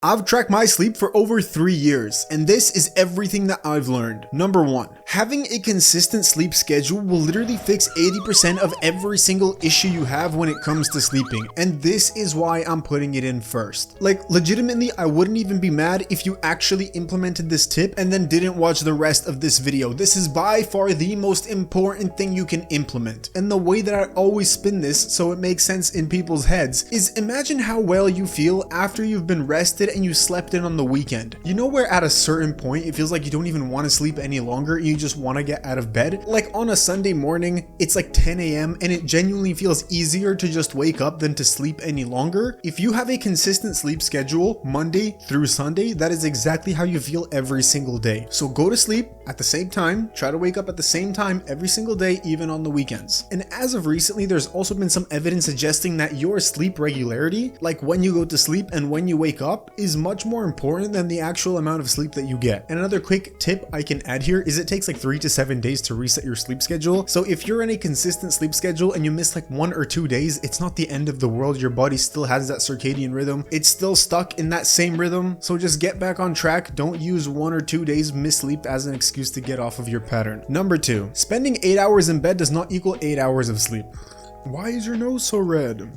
I've tracked my sleep for over 3 years, and this is everything that I've learned. Number 1, having a consistent sleep schedule will literally fix 80% of every single issue you have when it comes to sleeping, and this is why I'm putting it in first. Like, legitimately, I wouldn't even be mad if you actually implemented this tip and then didn't watch the rest of this video. This is by far the most important thing you can implement. And the way that I always spin this so it makes sense in people's heads is, imagine how well you feel after you've been rested and you slept in on the weekend. You know where at a certain point it feels like you don't even want to sleep any longer and you just want to get out of bed? Like on a Sunday morning, it's like 10 a.m. and it genuinely feels easier to just wake up than to sleep any longer. If you have a consistent sleep schedule, Monday through Sunday, that is exactly how you feel every single day. So go to sleep at the same time, try to wake up at the same time every single day, even on the weekends. And as of recently, there's also been some evidence suggesting that your sleep regularity, like when you go to sleep and when you wake up, is much more important than the actual amount of sleep that you get. And another quick tip I can add here is it takes like 3 to 7 days to reset your sleep schedule. So if you're in a consistent sleep schedule and you miss like 1 or 2 days, it's not the end of the world. Your body still has that circadian rhythm. It's still stuck in that same rhythm. So just get back on track. Don't use 1 or 2 days miss sleep as an excuse to get off of your pattern. Number 2, spending 8 hours in bed does not equal 8 hours of sleep. Why is your nose so red?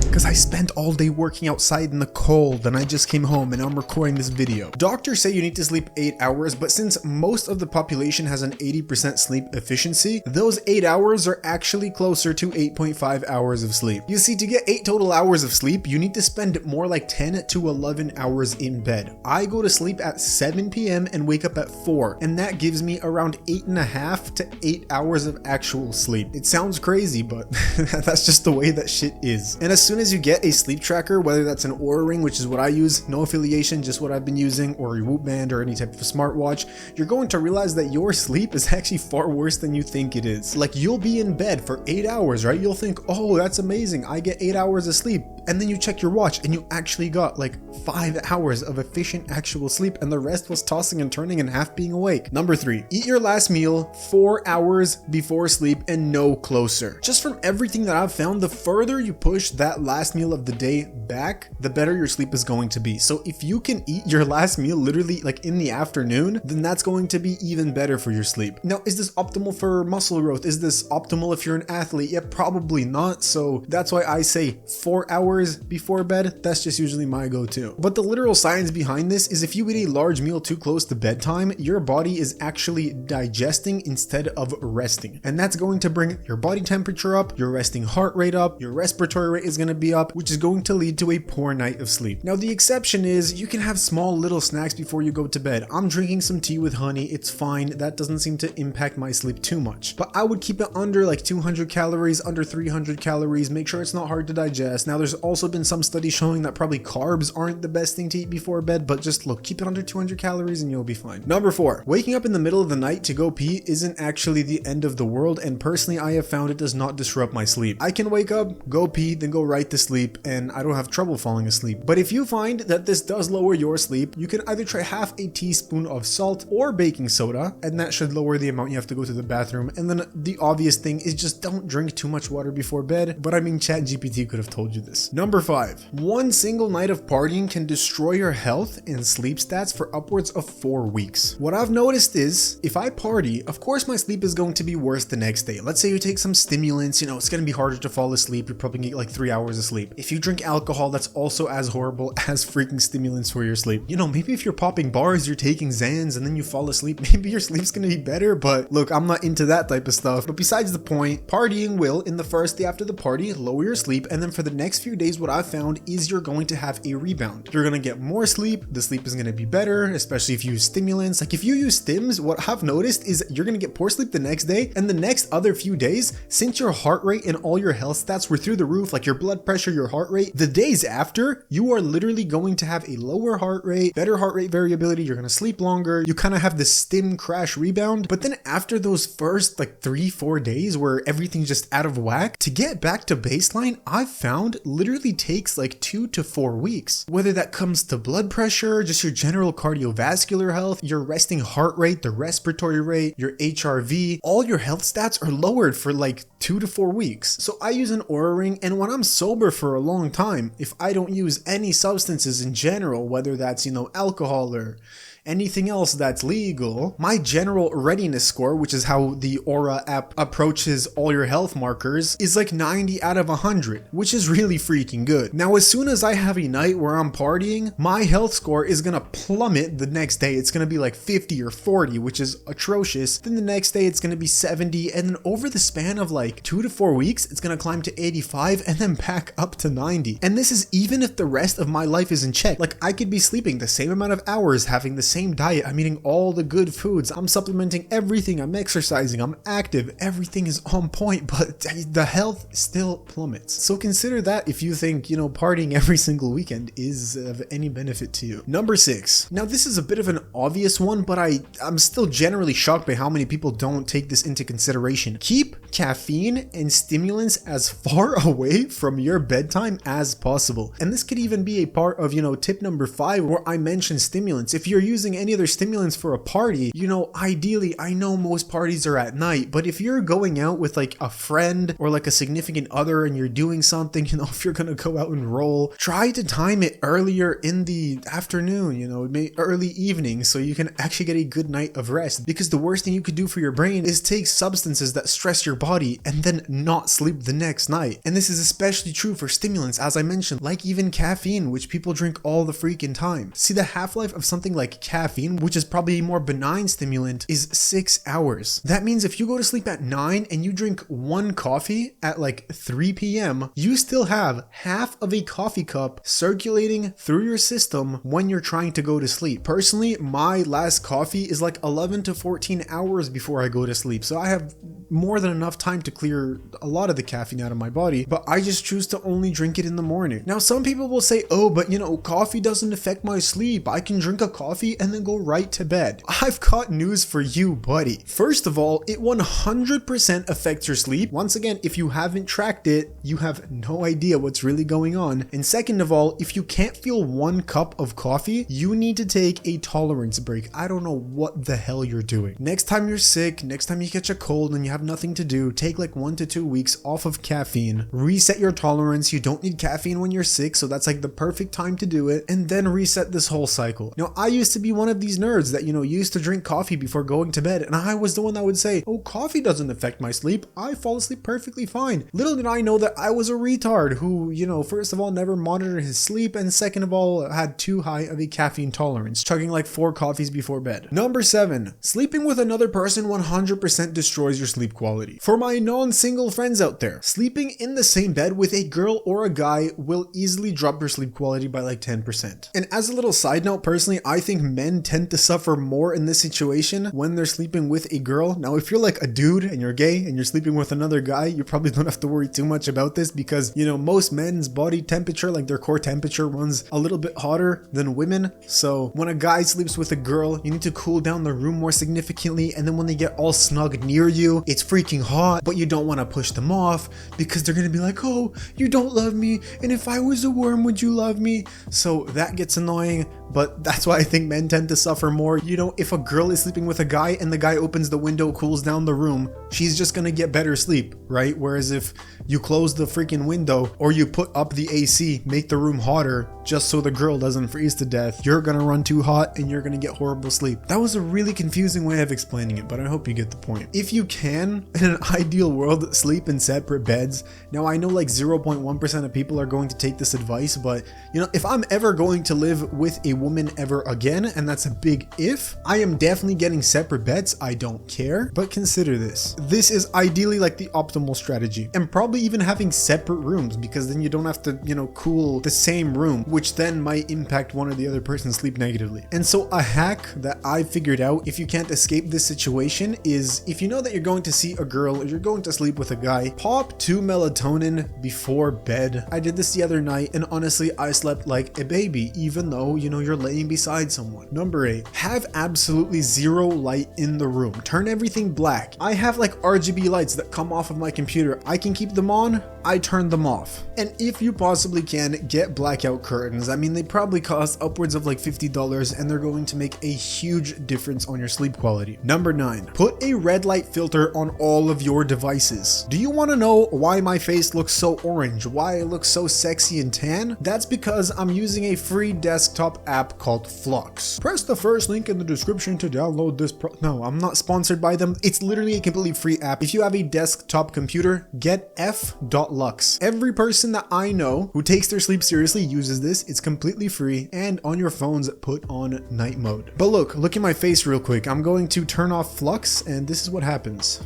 Because I spent all day working outside in the cold and I just came home and I'm recording this video. Doctors say you need to sleep 8 hours, but since most of the population has an 80% sleep efficiency, those 8 hours are actually closer to 8.5 hours of sleep. You see, to get 8 total hours of sleep, you need to spend more like 10 to 11 hours in bed. I go to sleep at 7 p.m. and wake up at 4, and that gives me around 8.5 to 8 hours of actual sleep. It sounds crazy, but that's just the way that shit is. And as soon as you get a sleep tracker, whether that's an Oura Ring, which is what I use, no affiliation, just what I've been using, or a Whoop Band or any type of a smartwatch, you're going to realize that your sleep is actually far worse than you think it is. Like, you'll be in bed for 8 hours, right? You'll think, oh, that's amazing, I get 8 hours of sleep. And then you check your watch and you actually got like 5 hours of efficient actual sleep, and the rest was tossing and turning and half being awake. Number 3, eat your last meal 4 hours before sleep and no closer. Just from everything that I've found, the further you push that last meal of the day back, the better your sleep is going to be. So if you can eat your last meal literally like in the afternoon, then that's going to be even better for your sleep. Now, is this optimal for muscle growth? Is this optimal if you're an athlete? Yeah, probably not. So that's why I say 4 hours before bed. That's just usually my go-to. But the literal science behind this is if you eat a large meal too close to bedtime, your body is actually digesting instead of resting. And that's going to bring your body temperature up, your resting heart rate up, your respiratory rate is going to be up, which is going to lead to a poor night of sleep. Now, the exception is you can have small little snacks before you go to bed. I'm drinking some tea with honey. It's fine. That doesn't seem to impact my sleep too much. But I would keep it under like 200 calories, under 300 calories. Make sure it's not hard to digest. Now, there's also been some studies showing that probably carbs aren't the best thing to eat before bed, but just look, keep it under 200 calories and you'll be fine. Number 4, waking up in the middle of the night to go pee isn't actually the end of the world, and personally I have found it does not disrupt my sleep. I can wake up, go pee, then go right to sleep, and I don't have trouble falling asleep. But if you find that this does lower your sleep, you can either try half a teaspoon of salt or baking soda, and that should lower the amount you have to go to the bathroom. And then the obvious thing is just don't drink too much water before bed, but I mean, ChatGPT could have told you this. Number 5, one single night of partying can destroy your health and sleep stats for upwards of 4 weeks. What I've noticed is if I party, of course my sleep is going to be worse the next day. Let's say you take some stimulants, it's going to be harder to fall asleep. You're probably going to get like 3 hours of sleep. If you drink alcohol, that's also as horrible as freaking stimulants for your sleep. Maybe if you're popping bars, you're taking Xans and then you fall asleep, maybe your sleep's going to be better, but look, I'm not into that type of stuff. But besides the point, partying will, in the first day after the party, lower your sleep, and then for the next few days, what I've found is you're going to have a rebound. You're going to get more sleep, the sleep is going to be better, especially if you use stimulants. Like if you use stims, what I've noticed is you're going to get poor sleep the next day, and the next other few days, since your heart rate and all your health stats were through the roof, like your blood pressure, your heart rate, the days after, you are literally going to have a lower heart rate, better heart rate variability, you're going to sleep longer, you kind of have the stim crash rebound. But then after those first like 3-4 days where everything's just out of whack, to get back to baseline, I've found literally takes like 2 to 4 weeks. Whether that comes to blood pressure, just your general cardiovascular health, your resting heart rate, the respiratory rate, your HRV, all your health stats are lowered for like 2 to 4 weeks. So I use an Oura Ring, and when I'm so sober for a long time, if I don't use any substances in general, whether that's, alcohol or anything else that's legal, my general readiness score, which is how the Aura app approaches all your health markers, is like 90 out of 100, which is really freaking good. Now, as soon as I have a night where I'm partying, my health score is gonna plummet the next day. It's gonna be like 50 or 40, which is atrocious. Then the next day it's gonna be 70, and then over the span of like 2 to 4 weeks, it's gonna climb to 85 and then back up to 90. And this is even if the rest of my life is in check. Like, I could be sleeping the same amount of hours, having the same diet, I'm eating all the good foods, I'm supplementing everything, I'm exercising, I'm active, everything is on point, but the health still plummets. So consider that if you think, partying every single weekend is of any benefit to you. Number 6. Now, this is a bit of an obvious one, but I'm still generally shocked by how many people don't take this into consideration. Keep caffeine and stimulants as far away from your bedtime as possible. And this could even be a part of, tip number 5, where I mentioned stimulants. If you're using any other stimulants for a party, ideally, I know most parties are at night, but if you're going out with like a friend or like a significant other and you're doing something, if you're gonna go out and roll, try to time it earlier in the afternoon, early evening, so you can actually get a good night of rest. Because the worst thing you could do for your brain is take substances that stress your body and then not sleep the next night. And this is especially true for stimulants, as I mentioned, like even caffeine, which people drink all the freaking time. See, the half-life of something like caffeine, which is probably a more benign stimulant, is 6 hours. That means if you go to sleep at 9 and you drink 1 coffee at like 3 p.m., you still have half of a coffee cup circulating through your system when you're trying to go to sleep. Personally, my last coffee is like 11 to 14 hours before I go to sleep, so I have more than enough time to clear a lot of the caffeine out of my body, but I just choose to only drink it in the morning. Now, some people will say, oh, but coffee doesn't affect my sleep. I can drink a coffee and then go right to bed. I've got news for you, buddy. First of all, it 100% affects your sleep. Once again, if you haven't tracked it, you have no idea what's really going on. And second of all, if you can't feel 1 cup of coffee, you need to take a tolerance break. I don't know what the hell you're doing. Next time you're sick, next time you catch a cold and you have nothing to do, take like 1 to 2 weeks off of caffeine, reset your tolerance. You don't need caffeine when you're sick, so that's like the perfect time to do it, and then reset this whole cycle. Now, I used to be one of these nerds that, used to drink coffee before going to bed, and I was the one that would say, oh, coffee doesn't affect my sleep. I fall asleep perfectly fine. Little did I know that I was a retard who, first of all, never monitored his sleep, and second of all, had too high of a caffeine tolerance, chugging like 4 coffees before bed. Number 7, sleeping with another person 100% destroys your sleep quality. For my non-single friends out there, sleeping in the same bed with a girl or a guy will easily drop your sleep quality by like 10%. And as a little side note, personally, I think men tend to suffer more in this situation when they're sleeping with a girl. Now, if you're like a dude and you're gay and you're sleeping with another guy, you probably don't have to worry too much about this because, most men's body temperature, like their core temperature, runs a little bit hotter than women. So when a guy sleeps with a girl, you need to cool down the room more significantly. And then when they get all snug near you, it's freaking hot, but you don't want to push them off because they're going to be like, oh, you don't love me. And if I was a worm, would you love me? So that gets annoying. But that's why I think men tend to suffer more. If a girl is sleeping with a guy and the guy opens the window, cools down the room, she's just gonna get better sleep, right? Whereas if you close the freaking window or you put up the AC, make the room hotter just so the girl doesn't freeze to death, you're gonna run too hot and you're gonna get horrible sleep. That was a really confusing way of explaining it, but I hope you get the point. If you can, in an ideal world, sleep in separate beds. Now, I know like 0.1% of people are going to take this advice, but if I'm ever going to live with a woman ever again, and that's a big if, I am definitely getting separate beds. I don't care, but consider this. This is ideally like the optimal strategy, and probably even having separate rooms, because then you don't have to, cool the same room, which then might impact one or the other person's sleep negatively. And so a hack that I figured out if you can't escape this situation is, if you know that you're going to see a girl or you're going to sleep with a guy, pop 2 melatonin before bed. I did this the other night, and honestly, I slept like a baby, even though, you're laying beside someone. Number 8, have absolutely zero light in the room. Turn everything black. I have like RGB lights that come off of my computer. I can keep them on I turned them off. And if you possibly can, get blackout curtains. I mean, they probably cost upwards of like $50 and they're going to make a huge difference on your sleep quality. Number 9, put a red light filter on all of your devices. Do you want to know why my face looks so orange? Why it looks so sexy and tan? That's because I'm using a free desktop app called Flux. Press the first link in the description to download this No, I'm not sponsored by them. It's literally a completely free app. If you have a desktop computer, get f.lux. Every person that I know who takes their sleep seriously uses this. It's completely free, and on your phones, put on night mode. But look at my face real quick. I'm going to turn off Flux, and this is what happens.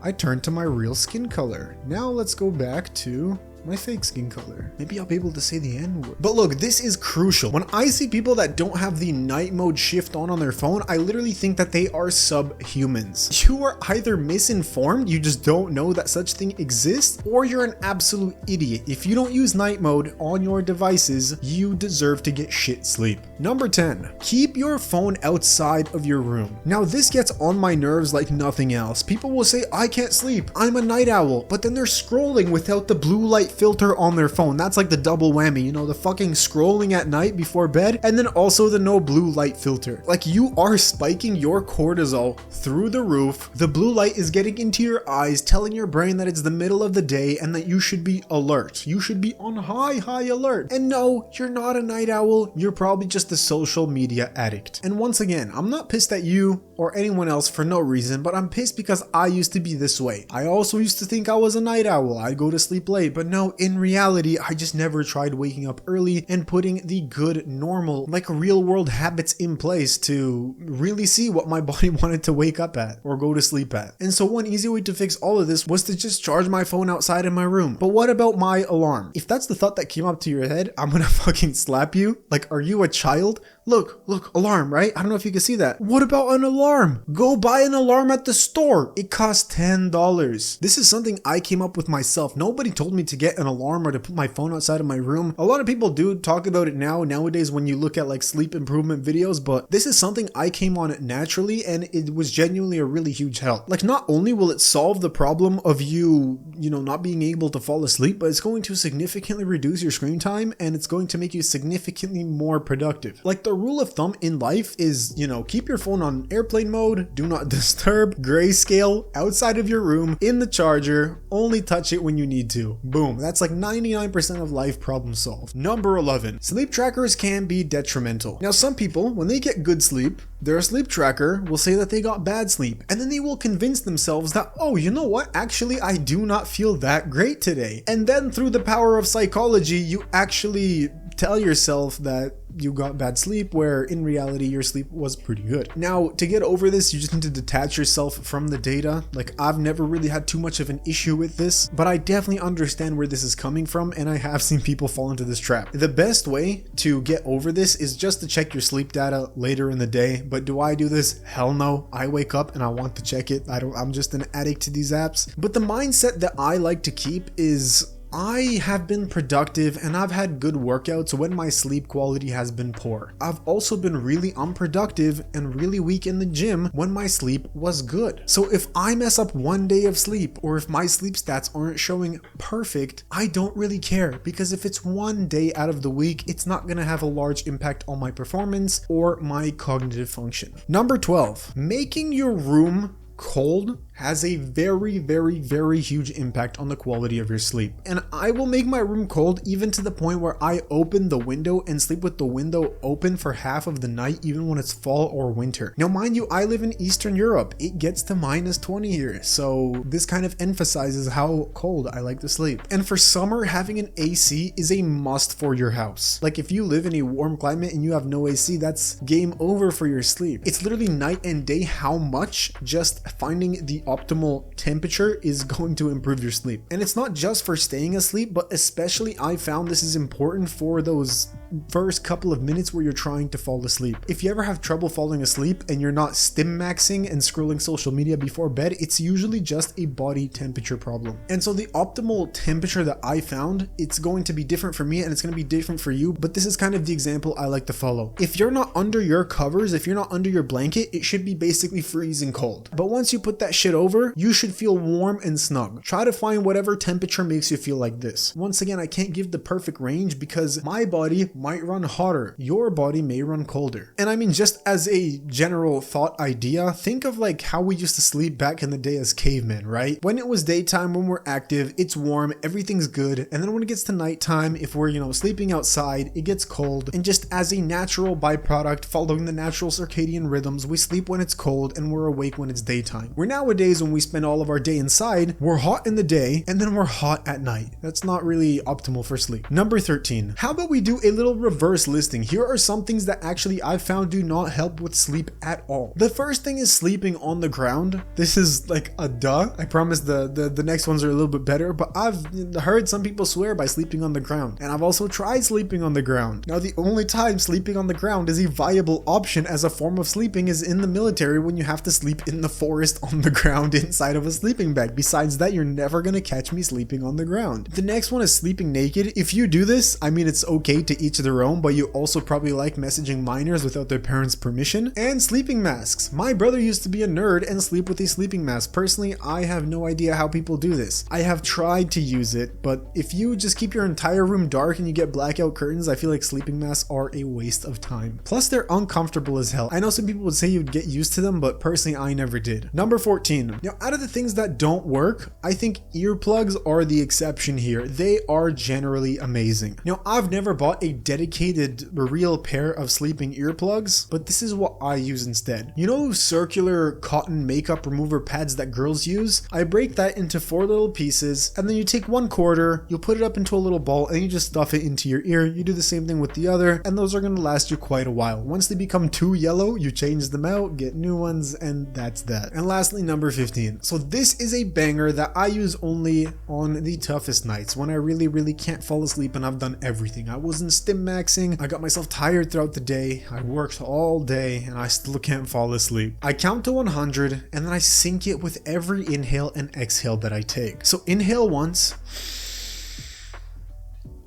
I turned to my real skin color. Now let's go back to my fake skin color. Maybe I'll be able to say the N-word. But look, this is crucial. When I see people that don't have the night mode shift on their phone, I literally think that they are subhumans. You are either misinformed, you just don't know that such thing exists, or you're an absolute idiot. If you don't use night mode on your devices, you deserve to get shit sleep. Number 10, keep your phone outside of your room. Now this gets on my nerves like nothing else. People will say, I can't sleep, I'm a night owl, but then they're scrolling without the blue light filter on their phone. That's like the double whammy, you know, the fucking scrolling at night before bed, and then also the no blue light filter. Like, you are spiking your cortisol through the roof. The blue light is getting into your eyes, telling your brain that it's the middle of the day and that you should be alert. You should be on high alert. And no, you're not a night owl. You're probably just a social media addict. And once again, I'm not pissed at you or anyone else for no reason, but I'm pissed because I used to be this way. I also used to think I was a night owl. I'd go to sleep late, but no, in reality, I just never tried waking up early and putting the good, normal, like real world habits in place to really see what my body wanted to wake up at or go to sleep at. And so one easy way to fix all of this was to just charge my phone outside in my room. But what about my alarm? If that's the thought that came up to your head, I'm gonna fucking slap you. Like, are you a child? Look, alarm, right? I don't know if you can see that. What about an alarm? Go buy an alarm at the store. It costs $10. This is something I came up with myself. Nobody told me to get an alarm or to put my phone outside of my room. A lot of people do talk about it nowadays when you look at like sleep improvement videos, but this is something I came on naturally, and it was genuinely a really huge help. Like, not only will it solve the problem of you know, not being able to fall asleep, but it's going to significantly reduce your screen time, and it's going to make you significantly more productive. Like, the rule of thumb in life is, you know, keep your phone on airplane mode, do not disturb, grayscale, outside of your room, in the charger, only touch it when you need to. Boom. That's like 99% of life problem solved. Number 11, sleep trackers can be detrimental. Now, some people, when they get good sleep, their sleep tracker will say that they got bad sleep, and then they will convince themselves that, oh, you know what? Actually, I do not feel that great today. And then through the power of psychology, you actually tell yourself that you got bad sleep, where in reality your sleep was pretty good. Now, to get over this, you just need to detach yourself from the data. Like, I've never really had too much of an issue with this, but I definitely understand where this is coming from, and I have seen people fall into this trap. The best way to get over this is just to check your sleep data later in the day. But do I do this? Hell no. I wake up and I want to check it. I'm just an addict to these apps. But the mindset that I like to keep is, I have been productive and I've had good workouts when my sleep quality has been poor. I've also been really unproductive and really weak in the gym when my sleep was good. So if I mess up one day of sleep, or if my sleep stats aren't showing perfect, I don't really care, because if it's one day out of the week, it's not going to have a large impact on my performance or my cognitive function. Number 12, making your room cold has a very huge impact on the quality of your sleep. And I will make my room cold even to the point where I open the window and sleep with the window open for half of the night, even when it's fall or winter. Now, mind you, I live in Eastern Europe. It gets to -20 here. So this kind of emphasizes how cold I like to sleep. And for summer, having an AC is a must for your house. Like, if you live in a warm climate and you have no AC, that's game over for your sleep. It's literally night and day how much just finding the optimal temperature is going to improve your sleep. And it's not just for staying asleep, but especially I found this is important for those first couple of minutes where you're trying to fall asleep. If you ever have trouble falling asleep and you're not stim maxing and scrolling social media before bed, it's usually just a body temperature problem. And so the optimal temperature that I found, it's going to be different for me and it's going to be different for you, but this is kind of the example I like to follow. If you're not under your covers, if you're not under your blanket, it should be basically freezing cold. But once you put that shit over, you should feel warm and snug. Try to find whatever temperature makes you feel like this. Once again, I can't give the perfect range because my body might run hotter. Your body may run colder. And I mean, just as a general thought idea, think of like how we used to sleep back in the day as cavemen, right? When it was daytime, when we're active, it's warm, everything's good. And then when it gets to nighttime, if we're, sleeping outside, it gets cold. And just as a natural byproduct, following the natural circadian rhythms, we sleep when it's cold and we're awake when it's daytime. Where nowadays, when we spend all of our day inside, we're hot in the day and then we're hot at night. That's not really optimal for sleep. Number 13. How about we do a little reverse listing? Here are some things that actually I've found do not help with sleep at all. The first thing is sleeping on the ground. This is like a duh. I promise the next ones are a little bit better, but I've heard some people swear by sleeping on the ground. And I've also tried sleeping on the ground. Now, the only time sleeping on the ground is a viable option as a form of sleeping is in the military when you have to sleep in the forest on the ground inside of a sleeping bag. Besides that, you're never gonna catch me sleeping on the ground. The next one is sleeping naked. If you do this, I mean, it's okay to each their own, but you also probably like messaging minors without their parents' permission. And sleeping masks. My brother used to be a nerd and sleep with a sleeping mask. Personally, I have no idea how people do this. I have tried to use it, but if you just keep your entire room dark and you get blackout curtains, I feel like sleeping masks are a waste of time. Plus, they're uncomfortable as hell. I know some people would say you'd get used to them, but personally, I never did. Number 14. Now, out of the things that don't work, I think earplugs are the exception here. They are generally amazing. Now, I've never bought a dedicated real pair of sleeping earplugs, but this is what I use instead. You know circular cotton makeup remover pads that girls use? I break that into 4 little pieces, and then you take 1/4, you'll put it up into a little ball, and you just stuff it into your ear. You do the same thing with the other, and those are going to last you quite a while. Once they become too yellow, you change them out, get new ones, and that's that. And lastly, number 15. So this is a banger that I use only on the toughest nights when I really can't fall asleep and I've done everything. I wasn't stim maxing, I got myself tired throughout the day, I worked all day, and I still can't fall asleep. I count to 100 and then I sync it with every inhale and exhale that I take. So inhale once,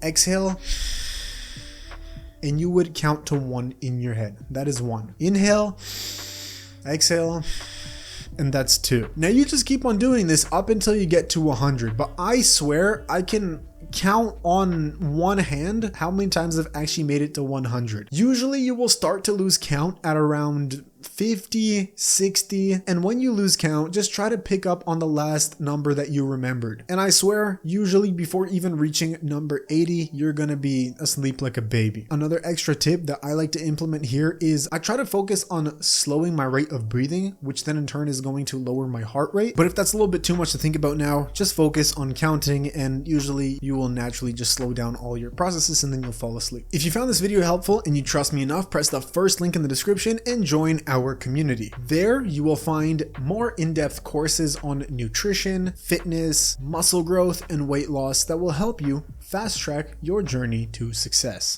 exhale, and you would count to 1 in your head. That is 1. Inhale, exhale, and that's 2. Now you just keep on doing this up until you get to 100, but I swear I can count on one hand how many times I've actually made it to 100. Usually you will start to lose count at around 50, 60, and when you lose count, just try to pick up on the last number that you remembered. And I swear, usually before even reaching number 80, you're gonna be asleep like a baby. Another extra tip that I like to implement here is I try to focus on slowing my rate of breathing, which then in turn is going to lower my heart rate. But if that's a little bit too much to think about now, just focus on counting, and usually you will naturally just slow down all your processes and then you'll fall asleep. If you found this video helpful and you trust me enough, press the first link in the description and join our community. There you will find more in-depth courses on nutrition, fitness, muscle growth, and weight loss that will help you fast track your journey to success.